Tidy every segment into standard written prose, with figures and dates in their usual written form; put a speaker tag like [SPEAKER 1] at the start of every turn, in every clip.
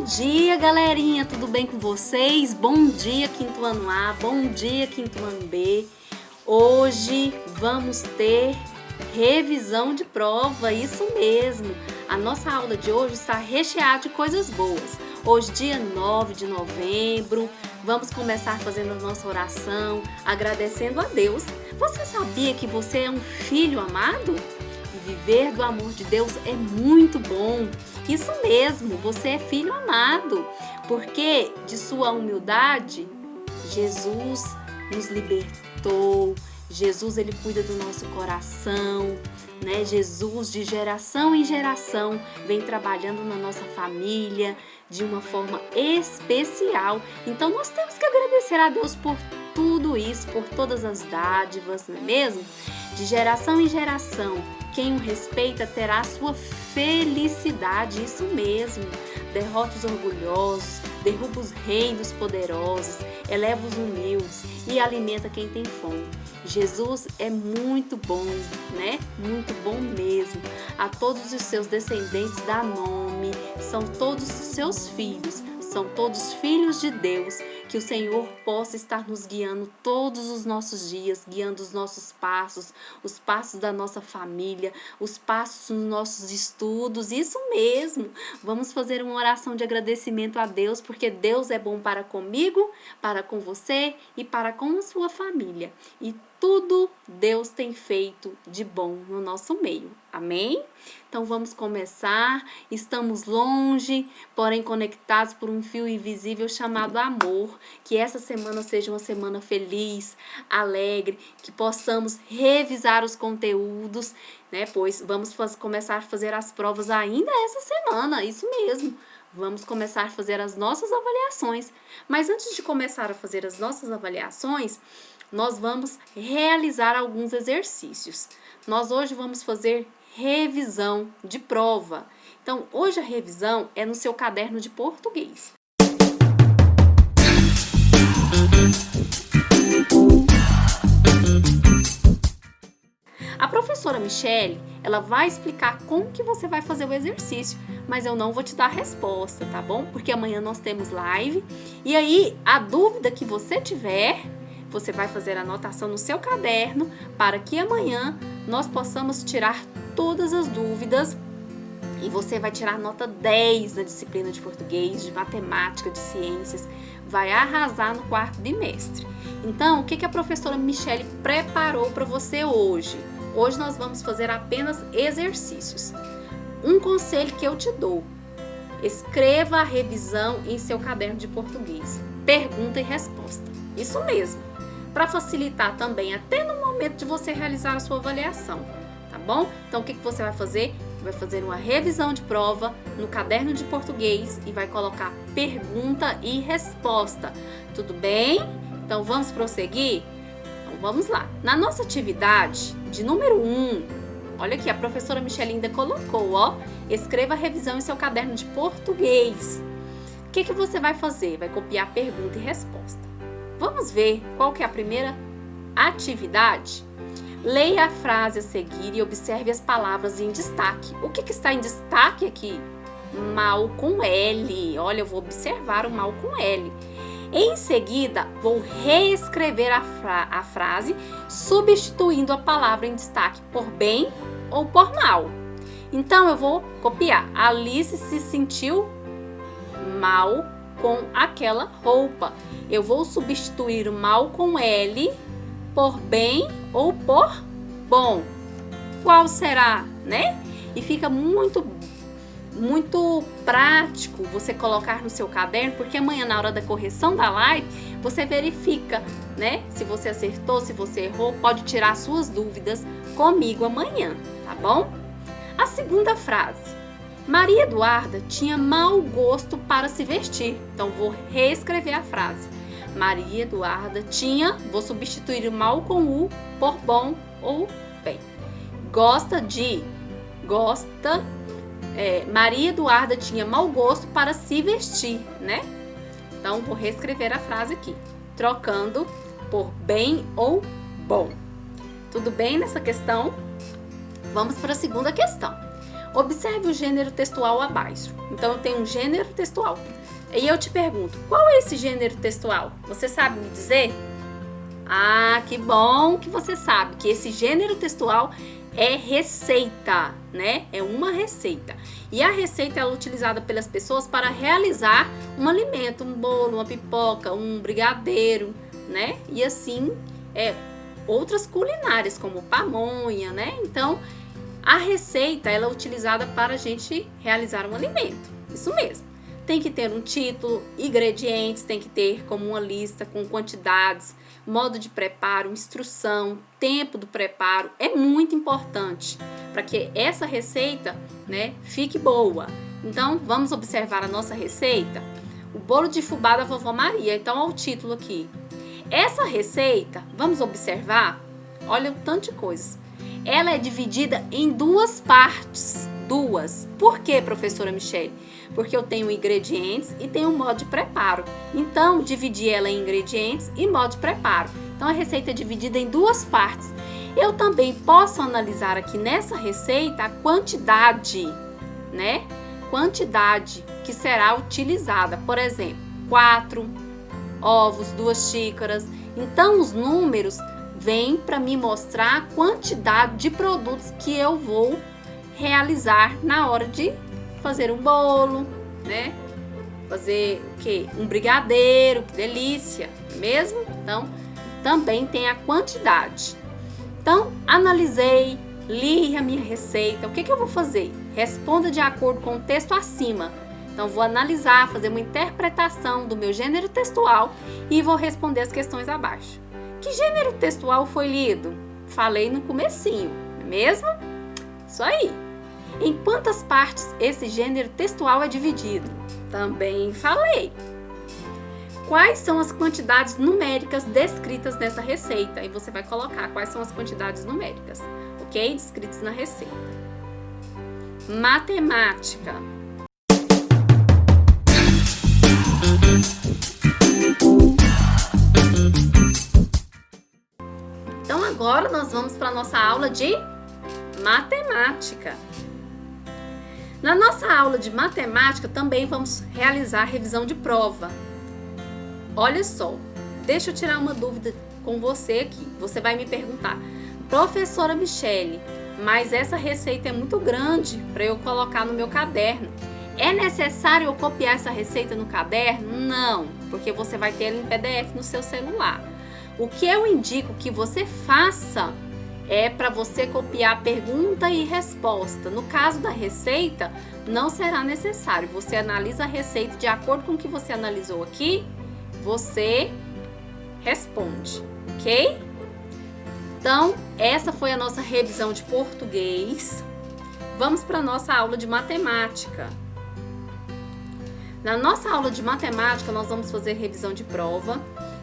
[SPEAKER 1] dia, galerinha! Tudo bem com vocês? Bom dia, quinto ano A, bom dia, quinto ano B. Hoje vamos ter revisão de prova, isso mesmo. A nossa aula de hoje está recheada de coisas boas. Hoje, dia 9 de novembro, vamos começar fazendo a nossa oração, agradecendo a Deus. Você sabia que você é um filho amado? E viver do amor de Deus é muito bom. Isso mesmo, você é filho amado, porque de sua humildade, Jesus nos libertou. Jesus, ele cuida do nosso coração, né? Jesus, de geração em geração, vem trabalhando na nossa família de uma forma especial. Então, nós temos que agradecer a Deus por tudo isso, por todas as dádivas, não é mesmo? De geração em geração, quem o respeita terá a sua felicidade, isso mesmo. Derrota os orgulhosos, derruba os reinos poderosos, eleva os humildes e alimenta quem tem fome. Jesus é muito bom, né? Muito bom mesmo. A todos os seus descendentes dá nome, são todos os seus filhos, são todos filhos de Deus. Que o Senhor possa estar nos guiando todos os nossos dias, guiando os nossos passos, os passos da nossa família, os passos dos nossos estudos, isso mesmo. Vamos fazer uma oração de agradecimento a Deus, porque Deus é bom para comigo, para com você e para com a sua família. E tudo Deus tem feito de bom no nosso meio. Amém? Então vamos começar. Estamos longe, porém conectados por um fio invisível chamado amor. Que essa semana seja uma semana feliz, alegre, que possamos revisar os conteúdos, né? Pois vamos começar a fazer as provas ainda essa semana, isso mesmo. Vamos começar a fazer as nossas avaliações. Mas antes de começar a fazer as nossas avaliações, nós vamos realizar alguns exercícios. Nós hoje vamos fazer revisão de prova. Então, hoje a revisão é no seu caderno de português. A professora Michele, ela vai explicar como que você vai fazer o exercício, mas eu não vou te dar a resposta, tá bom? Porque amanhã nós temos live, e aí a dúvida que você tiver, você vai fazer a anotação no seu caderno para que amanhã nós possamos tirar todas as dúvidas e você vai tirar nota 10 na disciplina de português, de matemática, de ciências, vai arrasar no quarto bimestre. Então, o que a professora Michele preparou para você hoje? Hoje nós vamos fazer apenas exercícios. Um conselho que eu te dou: escreva a revisão em seu caderno de português, pergunta e resposta. Isso mesmo, para facilitar também até no momento de você realizar a sua avaliação, tá bom? Então, o que você vai fazer? Vai fazer uma revisão de prova no caderno de português e vai colocar pergunta e resposta. Tudo bem? Então, vamos prosseguir? Então, vamos lá. Na nossa atividade de número 1, olha aqui, a professora Michele ainda colocou, ó, escreva a revisão em seu caderno de português. O que você vai fazer? Vai copiar pergunta e resposta. Vamos ver qual que é a primeira atividade? Leia a frase a seguir e observe as palavras em destaque. O que está em destaque aqui? Mal com L. Olha, eu vou observar o mal com L. Em seguida, vou reescrever a frase, substituindo a palavra em destaque por bem ou por mal. Então, eu vou copiar. Alice se sentiu mal com aquela roupa. Eu vou substituir o mal com L por bem ou por bom. Qual será, né? E fica muito prático você colocar no seu caderno, porque amanhã na hora da correção da live, você verifica, né? Se você acertou, se você errou, pode tirar suas dúvidas comigo amanhã, tá bom? A segunda frase: Maria Eduarda tinha mau gosto para se vestir. Então, vou reescrever a frase. Maria Eduarda tinha, vou substituir o mal com o por bom ou bem. Maria Eduarda tinha mau gosto para se vestir, né? Então, vou reescrever a frase aqui, trocando por bem ou bom. Tudo bem nessa questão? Vamos para a segunda questão. Observe o gênero textual abaixo. Então, eu tenho um gênero textual. E eu te pergunto, qual é esse gênero textual? Você sabe me dizer? Ah, que bom que você sabe que esse gênero textual é receita, né? É uma receita. E a receita é utilizada pelas pessoas para realizar um alimento, um bolo, uma pipoca, um brigadeiro, né? E assim, outras culinárias, como pamonha, né? Então, a receita ela é utilizada para a gente realizar um alimento. Isso mesmo. Tem que ter um título, ingredientes, tem que ter como uma lista com quantidades, modo de preparo, instrução, tempo do preparo. É muito importante para que essa receita, né, fique boa. Então, vamos observar a nossa receita? O bolo de fubá da Vovó Maria. Então, olha o título aqui. Essa receita, vamos observar? Olha o tanto de coisas. Ela é dividida em duas partes. Duas. Por quê, professora Michele? Porque eu tenho ingredientes e tenho um modo de preparo. Então, dividi ela em ingredientes e modo de preparo. Então, a receita é dividida em duas partes. Eu também posso analisar aqui nessa receita a quantidade, né? Quantidade que será utilizada. Por exemplo, 4 ovos, 2 xícaras. Então, os números vêm para me mostrar a quantidade de produtos que eu vou realizar na hora de fazer um bolo, né? Fazer o quê? Um brigadeiro, que delícia, não é mesmo? Então, também tem a quantidade. Então, analisei, li a minha receita. O que eu vou fazer? Responda de acordo com o texto acima. Então, vou analisar, fazer uma interpretação do meu gênero textual e vou responder as questões abaixo. Que gênero textual foi lido? Falei no comecinho, não é mesmo? Isso aí. Em quantas partes esse gênero textual é dividido? Também falei. Quais são as quantidades numéricas descritas nessa receita? E você vai colocar quais são as quantidades numéricas, ok? Descritas na receita. Matemática. Então agora nós vamos para a nossa aula de matemática. Na nossa aula de matemática também vamos realizar a revisão de prova. Olha só, deixa eu tirar uma dúvida com você aqui. Você vai me perguntar, professora Michele, mas essa receita é muito grande para eu colocar no meu caderno. É necessário eu copiar essa receita no caderno? Não, porque você vai ter ela em PDF no seu celular. O que eu indico que você faça é para você copiar pergunta e resposta. No caso da receita, não será necessário. Você analisa a receita de acordo com o que você analisou aqui, você responde, ok? Então, essa foi a nossa revisão de português. Vamos para a nossa aula de matemática. Na nossa aula de matemática, nós vamos fazer revisão de prova,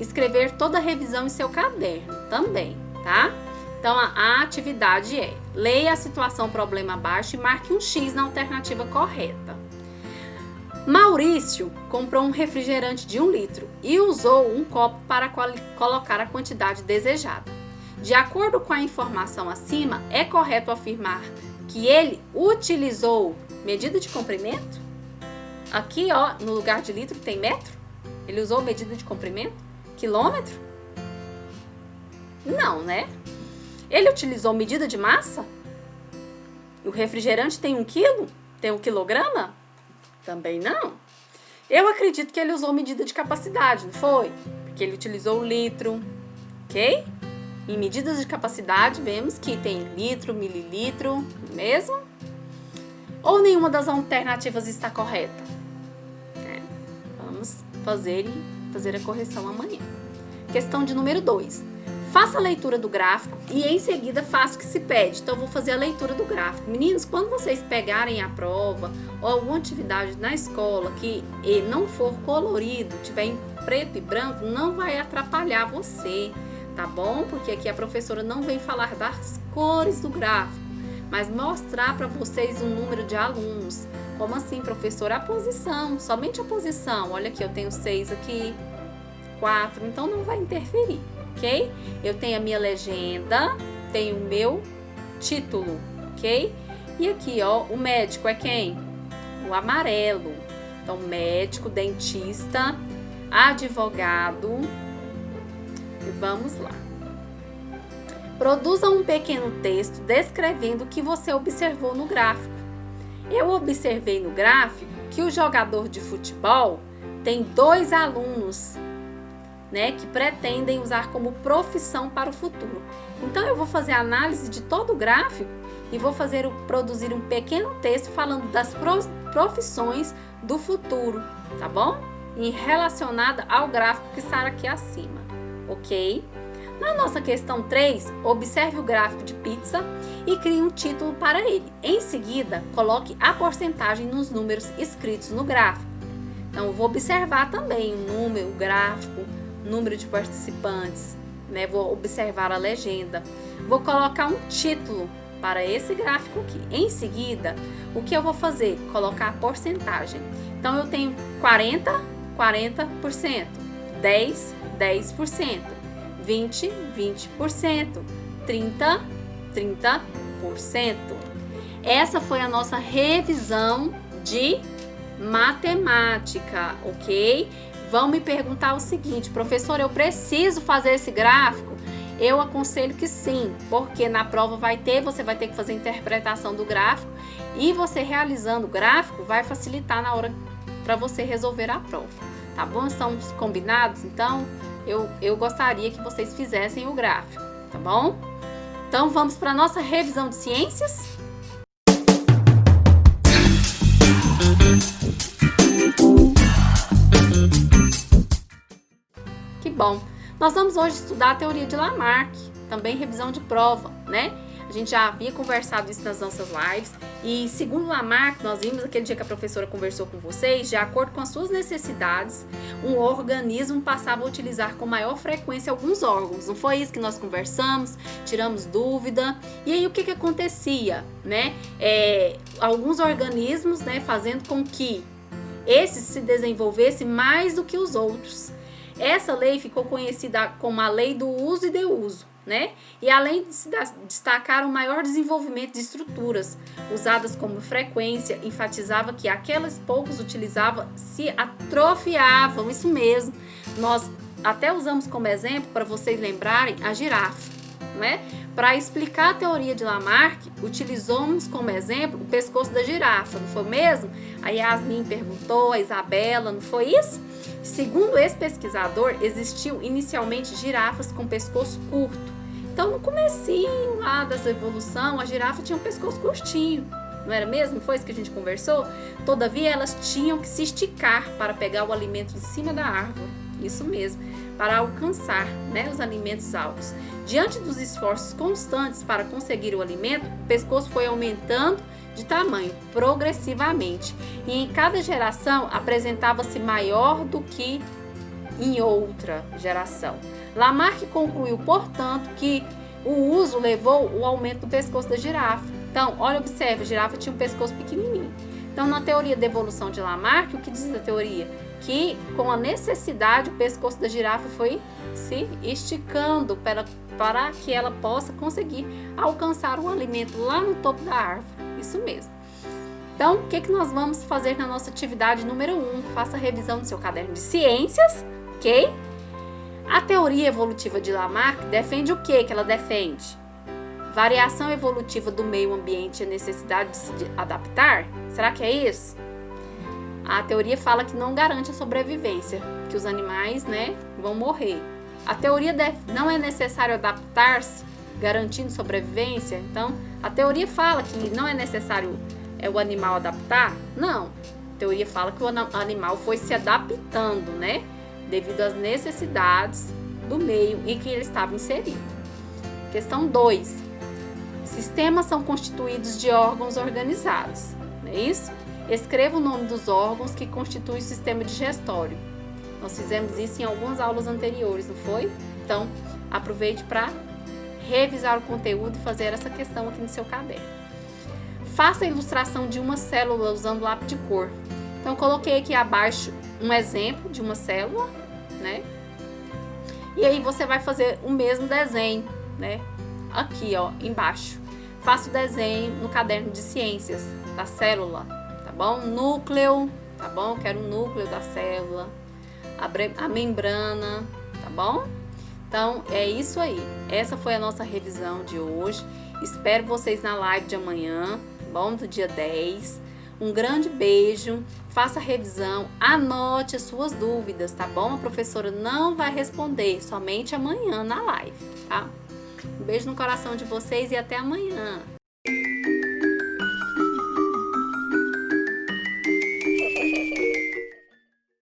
[SPEAKER 1] escrever toda a revisão em seu caderno também, tá? Então, a atividade é: leia a situação problema abaixo e marque um X na alternativa correta. Maurício comprou um refrigerante de 1 litro e usou um copo para colocar a quantidade desejada. De acordo com a informação acima, é correto afirmar que ele utilizou medida de comprimento? Aqui, ó, no lugar de litro tem metro? Ele usou medida de comprimento? Quilômetro? Não, né? Ele utilizou medida de massa? O refrigerante tem 1 quilo? Tem 1 quilograma? Também não. Eu acredito que ele usou medida de capacidade, não foi? Porque ele utilizou o litro, ok? Em medidas de capacidade, vemos que tem litro, mililitro, mesmo? Ou nenhuma das alternativas está correta? Vamos fazer a correção amanhã. Questão de número 2. Faça a leitura do gráfico e em seguida faça o que se pede. Então, eu vou fazer a leitura do gráfico. Meninos, quando vocês pegarem a prova ou alguma atividade na escola que não for colorido, tiver em preto e branco, não vai atrapalhar você, tá bom? Porque aqui a professora não vem falar das cores do gráfico, mas mostrar para vocês o número de alunos. Como assim, professora? A posição, somente a posição. Olha aqui, eu tenho 6 aqui, 4, então não vai interferir. Ok? Eu tenho a minha legenda, tenho o meu título, ok? E aqui, ó, o médico é quem? O amarelo. Então, médico, dentista, advogado. E vamos lá. Produza um pequeno texto descrevendo o que você observou no gráfico. Eu observei no gráfico que o jogador de futebol tem 2 alunos, né, que pretendem usar como profissão para o futuro. Então, eu vou fazer a análise de todo o gráfico e vou produzir um pequeno texto falando das profissões do futuro, tá bom? E relacionada ao gráfico que está aqui acima, ok? Na nossa questão 3, observe o gráfico de pizza e crie um título para ele. Em seguida, coloque a porcentagem nos números escritos no gráfico. Então, eu vou observar também o número, o gráfico, número de participantes, né? Vou observar a legenda. Vou colocar um título para esse gráfico aqui. Em seguida, o que eu vou fazer? Colocar a porcentagem. Então, eu tenho 40%, 40%, 10%, 20%, 20%, 30%, 30%. Essa foi a nossa revisão de matemática, ok? Vão me perguntar o seguinte: professor, eu preciso fazer esse gráfico? Eu aconselho que sim, porque na prova você vai ter que fazer a interpretação do gráfico e você realizando o gráfico vai facilitar na hora para você resolver a prova, tá bom? Estamos combinados? Então, eu gostaria que vocês fizessem o gráfico, tá bom? Então, vamos para a nossa revisão de ciências? Que bom! Nós vamos hoje estudar a teoria de Lamarck, também revisão de prova, né? A gente já havia conversado isso nas nossas lives e, segundo Lamarck, nós vimos aquele dia que a professora conversou com vocês, de acordo com as suas necessidades, um organismo passava a utilizar com maior frequência alguns órgãos. Não foi isso que nós conversamos? Tiramos dúvida. E aí, o que acontecia, né? Alguns organismos, né, fazendo com que esses se desenvolvessem mais do que os outros. Essa lei ficou conhecida como a lei do uso e deuso, né? E além de se destacar o maior desenvolvimento de estruturas usadas como frequência, enfatizava que aquelas poucos utilizavam se atrofiavam, isso mesmo. Nós até usamos como exemplo, para vocês lembrarem, a girafa, né? Para explicar a teoria de Lamarck, utilizamos como exemplo o pescoço da girafa, não foi mesmo? A Yasmin perguntou, a Isabela, não foi isso? Segundo esse pesquisador, existiam inicialmente girafas com pescoço curto. Então, no comecinho lá dessa evolução, a girafa tinha um pescoço curtinho, não era mesmo? Foi isso que a gente conversou? Todavia, elas tinham que se esticar para pegar o alimento em cima da árvore. Isso mesmo, para alcançar, né, os alimentos altos. Diante dos esforços constantes para conseguir o alimento, o pescoço foi aumentando de tamanho progressivamente e em cada geração apresentava-se maior do que em outra geração. Lamarck concluiu, portanto, que o uso levou ao aumento do pescoço da girafa. Então, olha, observe, a girafa tinha um pescoço pequenininho. Então, na teoria da evolução de Lamarck, o que diz a teoria? Que com a necessidade, o pescoço da girafa foi se esticando para que ela possa conseguir alcançar o alimento lá no topo da árvore. Isso mesmo. Então, o que nós vamos fazer na nossa atividade número 1? Faça a revisão do seu caderno de ciências, ok? A teoria evolutiva de Lamarck defende o que ela defende? Variação evolutiva do meio ambiente e a necessidade de se adaptar? Será que é isso? A teoria fala que não garante a sobrevivência, que os animais, né, vão morrer. A teoria não é necessário adaptar-se, garantindo sobrevivência. Então, a teoria fala que não é necessário o animal adaptar? Não. A teoria fala que o animal foi se adaptando, né, devido às necessidades do meio em que ele estava inserido. Questão 2. Sistemas são constituídos de órgãos organizados, não é isso? Escreva o nome dos órgãos que constituem o sistema digestório. Nós fizemos isso em algumas aulas anteriores, não foi? Então, aproveite para revisar o conteúdo e fazer essa questão aqui no seu caderno. Faça a ilustração de uma célula usando lápis de cor. Então, eu coloquei aqui abaixo um exemplo de uma célula, né? E aí você vai fazer o mesmo desenho, né? Aqui, ó, embaixo. faça o desenho no caderno de ciências da célula, tá bom? Núcleo, tá bom? Quero o núcleo da célula, a membrana, tá bom? Então, é isso aí. Essa foi a nossa revisão de hoje. Espero vocês na live de amanhã, tá bom? Do dia 10. Um grande beijo, faça a revisão, anote as suas dúvidas, tá bom? A professora não vai responder, somente amanhã na live, tá? Um beijo no coração de vocês e até amanhã.